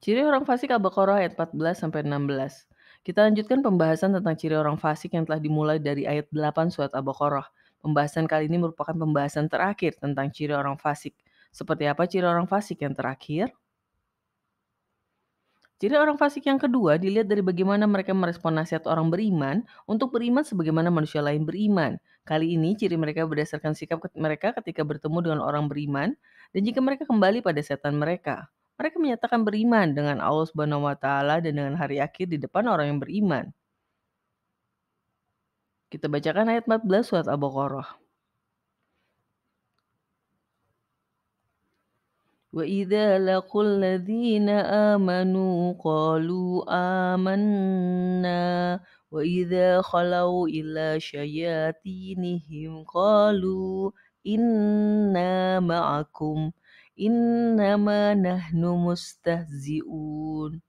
Ciri orang fasik Al-Baqarah ayat 14-16. Kita lanjutkan pembahasan tentang ciri orang fasik yang telah dimulai dari ayat 8 surat Al-Baqarah. Pembahasan kali ini merupakan pembahasan terakhir tentang ciri orang fasik. Seperti apa ciri orang fasik yang terakhir? Ciri orang fasik yang kedua dilihat dari bagaimana mereka merespon nasihat orang beriman untuk beriman sebagaimana manusia lain beriman. Kali ini ciri mereka berdasarkan sikap mereka ketika bertemu dengan orang beriman dan jika mereka kembali pada setan mereka. Mereka menyatakan beriman dengan Allah Subhanahu wa taala dan dengan hari akhir di depan orang yang beriman. Kita bacakan ayat 14 surat Al-Baqarah. وَإِذَا لَقُوا الَّذِينَ آمَنُوا قَالُوا آمَنَّا وَإِذَا خَلَوْا إِلَى شَيَاطِينِهِمْ قَالُوا إِنَّا مَعَكُمْ إِنَّمَا نَحْنُ مُسْتَهْزِئُونَ.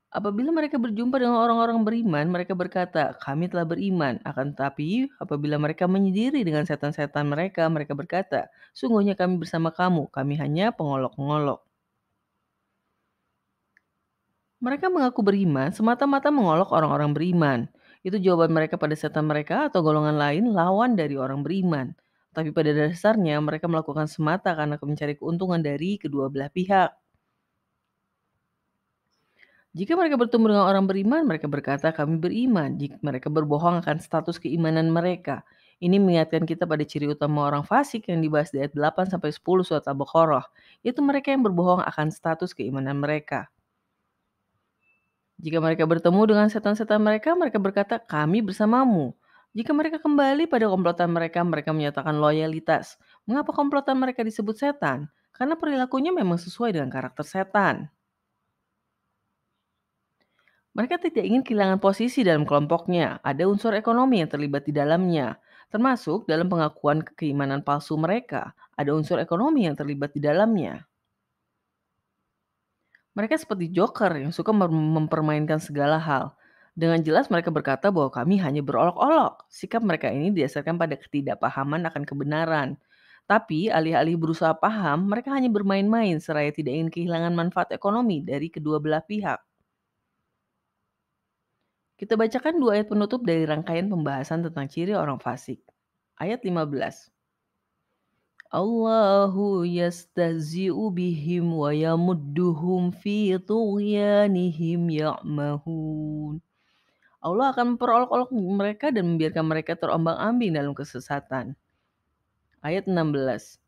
Apabila mereka berjumpa dengan orang-orang beriman, mereka berkata, kami telah beriman. Akan tetapi, apabila mereka menyendiri dengan setan-setan mereka, mereka berkata, sungguhnya kami bersama kamu, kami hanya pengolok-pengolok. Mereka mengaku beriman, semata-mata mengolok orang-orang beriman. Itu jawaban mereka pada setan mereka atau golongan lain lawan dari orang beriman. Tapi pada dasarnya mereka melakukan semata karena mencari keuntungan dari kedua belah pihak. Jika mereka bertemu dengan orang beriman, mereka berkata, "Kami beriman." Jika mereka berbohong akan status keimanan mereka. Ini mengingatkan kita pada ciri utama orang fasik yang dibahas di ayat 8-10 surat Al-Baqarah, yaitu mereka yang berbohong akan status keimanan mereka. Jika mereka bertemu dengan setan-setan mereka, mereka berkata, "Kami bersamamu." Jika mereka kembali pada komplotan mereka, mereka menyatakan loyalitas. Mengapa komplotan mereka disebut setan? Karena perilakunya memang sesuai dengan karakter setan. Mereka tidak ingin kehilangan posisi dalam kelompoknya. Ada unsur ekonomi yang terlibat di dalamnya, termasuk dalam pengakuan keimanan palsu mereka. Ada unsur ekonomi yang terlibat di dalamnya. Mereka seperti joker yang suka mempermainkan segala hal. Dengan jelas mereka berkata bahwa kami hanya berolok-olok. Sikap mereka ini didasarkan pada ketidakpahaman akan kebenaran. Tapi alih-alih berusaha paham, mereka hanya bermain-main seraya tidak ingin kehilangan manfaat ekonomi dari kedua belah pihak. Kita bacakan dua ayat penutup dari rangkaian pembahasan tentang ciri orang fasik. Ayat 15. Allahu yastahzi'u bihim wa yamudduhum fi tughyanihim ya'mahun. Allah akan memperolok-olok mereka dan membiarkan mereka terombang-ambing dalam kesesatan. Ayat 16.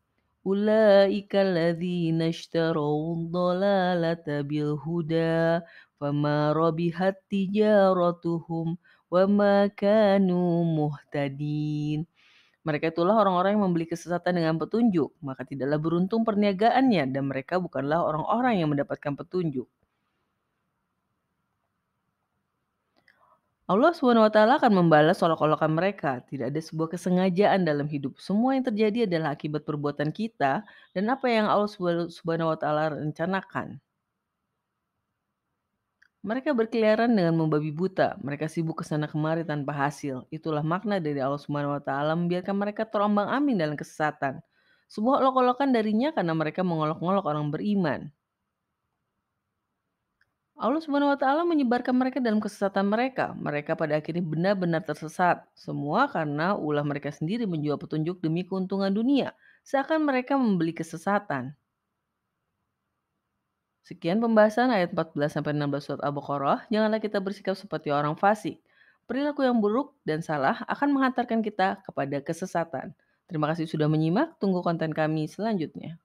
Ulaika alladzina ishtaraw dhalalata bil huda fama rabihat tijaratuhum wama kanu muhtadin. Mereka itulah orang-orang yang membeli kesesatan dengan petunjuk, maka tidaklah beruntung perniagaannya dan mereka bukanlah orang-orang yang mendapatkan petunjuk. Allah SWT akan membalas olok-olokan mereka. Tidak ada sebuah kesengajaan dalam hidup. Semua yang terjadi adalah akibat perbuatan kita dan apa yang Allah SWT rencanakan. Mereka berkeliaran dengan membabi buta. Mereka sibuk ke sana kemari tanpa hasil. Itulah makna dari Allah SWT membiarkan mereka terombang-ambing dalam kesesatan. Sebuah olok-olokan darinya karena mereka mengolok-olok orang beriman. Allah Subhanahu wa taala menyebarkan mereka dalam kesesatan mereka. Mereka pada akhirnya benar-benar tersesat. Semua karena ulah mereka sendiri menjual petunjuk demi keuntungan dunia. Seakan mereka membeli kesesatan. Sekian pembahasan ayat 14-16 surat Al-Baqarah. Janganlah kita bersikap seperti orang fasik. Perilaku yang buruk dan salah akan menghantarkan kita kepada kesesatan. Terima kasih sudah menyimak. Tunggu konten kami selanjutnya.